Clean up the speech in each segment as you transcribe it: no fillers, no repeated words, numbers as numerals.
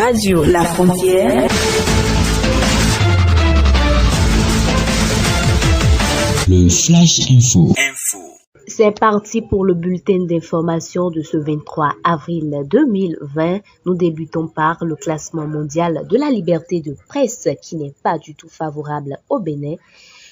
Radio La Frontière. Le Flash Info. C'est parti pour le bulletin d'information de ce 23 avril 2020. Nous débutons par le classement mondial de la liberté de presse qui n'est pas du tout favorable au Bénin.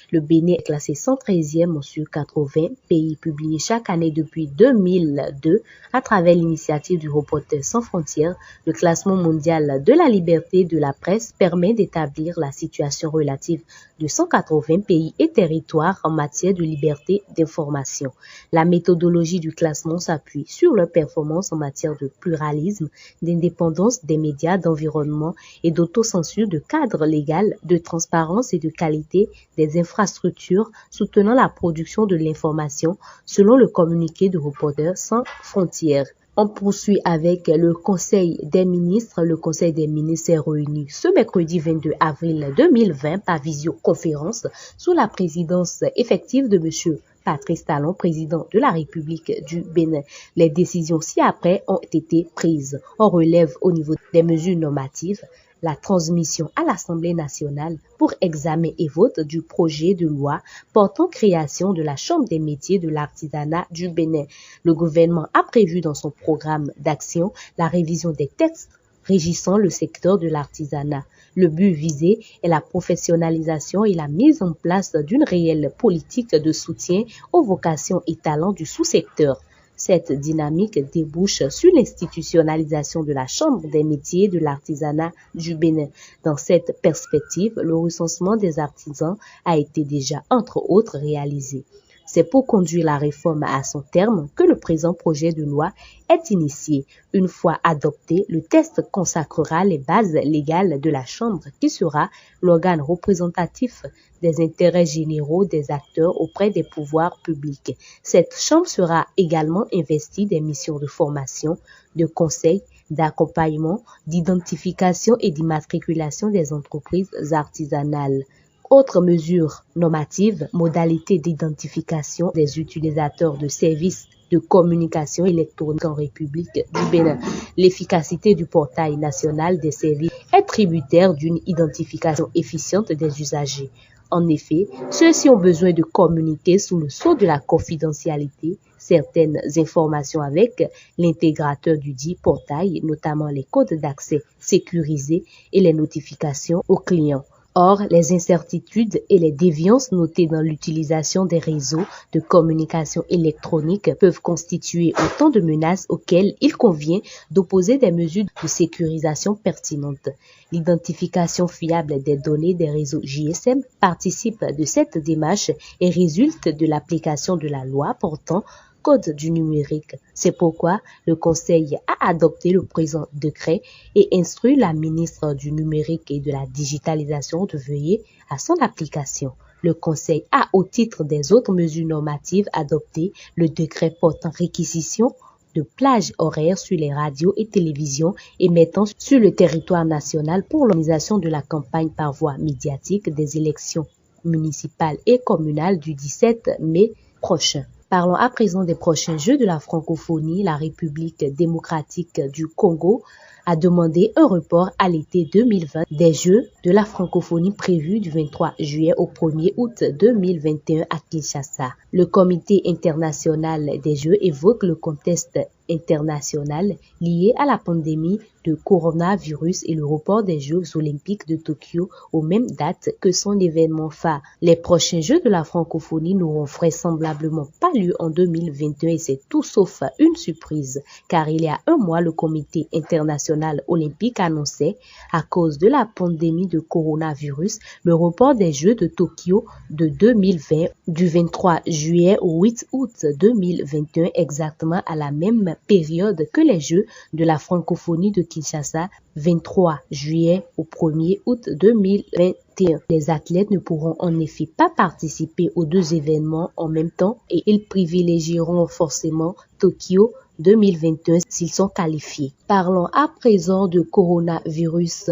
Le Bénin est classé 113e sur 80 pays publiés chaque année depuis 2002 à travers l'initiative du Reporters sans frontières. Le classement mondial de la liberté de la presse permet d'établir la situation relative de 180 pays et territoires en matière de liberté d'information. La méthodologie du classement s'appuie sur leurs performances en matière de pluralisme, d'indépendance des médias, d'environnement et d'autocensure, de cadre légal, de transparence et de qualité des infrastructures soutenant la production de l'information selon le communiqué de Reporters sans frontières. On poursuit avec le Conseil des ministres. Le Conseil des ministres est réuni ce mercredi 22 avril 2020 par visioconférence sous la présidence effective de M. Patrice Talon, président de la République du Bénin. Les décisions ci-après ont été prises. On relève au niveau des mesures normatives la transmission à l'Assemblée nationale pour examen et vote du projet de loi portant création de la Chambre des métiers de l'artisanat du Bénin. Le gouvernement a prévu dans son programme d'action la révision des textes régissant le secteur de l'artisanat. Le but visé est la professionnalisation et la mise en place d'une réelle politique de soutien aux vocations et talents du sous-secteur. Cette dynamique débouche sur l'institutionnalisation de la Chambre des métiers de l'artisanat du Bénin. Dans cette perspective, le recensement des artisans a été déjà, entre autres, réalisé. C'est pour conduire la réforme à son terme que le présent projet de loi est initié. Une fois adopté, le texte consacrera les bases légales de la Chambre qui sera l'organe représentatif des intérêts généraux des acteurs auprès des pouvoirs publics. Cette Chambre sera également investie des missions de formation, de conseil, d'accompagnement, d'identification et d'immatriculation des entreprises artisanales. Autres mesures normatives, modalités d'identification des utilisateurs de services de communication électronique en République du Bénin. L'efficacité du portail national des services est tributaire d'une identification efficiente des usagers. En effet, ceux-ci ont besoin de communiquer sous le sceau de la confidentialité certaines informations avec l'intégrateur du dit portail, notamment les codes d'accès sécurisés et les notifications aux clients. Or, les incertitudes et les déviances notées dans l'utilisation des réseaux de communication électronique peuvent constituer autant de menaces auxquelles il convient d'opposer des mesures de sécurisation pertinentes. L'identification fiable des données des réseaux GSM participe de cette démarche et résulte de l'application de la loi portant Code du numérique. C'est pourquoi le Conseil a adopté le présent décret et instruit la ministre du numérique et de la digitalisation de veiller à son application. Le Conseil a, au titre des autres mesures normatives adoptées, le décret portant réquisition de plages horaires sur les radios et télévisions émettant sur le territoire national pour l'organisation de la campagne par voie médiatique des élections municipales et communales du 17 mai prochain. Parlons à présent des prochains Jeux de la francophonie. La République démocratique du Congo a demandé un report à l'été 2020 des Jeux de la francophonie prévus du 23 juillet au 1er août 2021 à Kinshasa. Le Comité international des Jeux évoque le contexte international lié à la pandémie de coronavirus et le report des Jeux olympiques de Tokyo aux mêmes dates que son événement phare. Les prochains Jeux de la francophonie n'auront vraisemblablement pas lieu en 2021 et c'est tout sauf une surprise, car il y a un mois, le Comité international olympique annonçait, à cause de la pandémie de coronavirus, le report des Jeux de Tokyo de 2020 du 23 juillet au 8 août 2021, exactement à la même période que les Jeux de la francophonie de Kinshasa, 23 juillet au 1er août 2021. Les athlètes ne pourront en effet pas participer aux deux événements en même temps et ils privilégieront forcément Tokyo 2021 s'ils sont qualifiés. Parlons à présent de coronavirus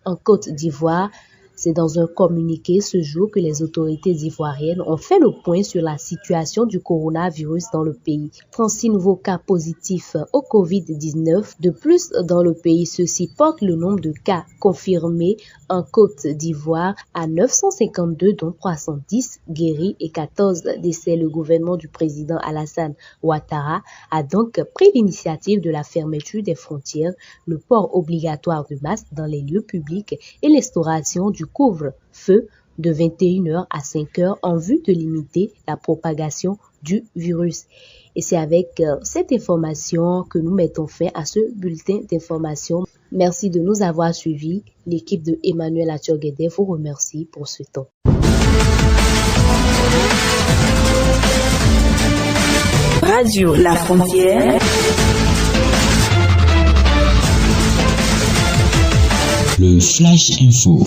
en Côte d'Ivoire. C'est dans un communiqué ce jour que les autorités ivoiriennes ont fait le point sur la situation du coronavirus dans le pays. 36 nouveaux cas positifs au Covid-19 de plus dans le pays. Ceci porte le nombre de cas confirmés en Côte d'Ivoire à 952, dont 310 guéris et 14 décès. Le gouvernement du président Alassane Ouattara a donc pris l'initiative de la fermeture des frontières, le port obligatoire de masques dans les lieux publics et l'instauration du couvre-feu de 21h à 5h en vue de limiter la propagation du virus. Et c'est avec cette information que nous mettons fin à ce bulletin d'information. Merci de nous avoir suivis. L'équipe de Emmanuel Atiogede vous remercie pour ce temps. Radio La Frontière. Le Flash Info.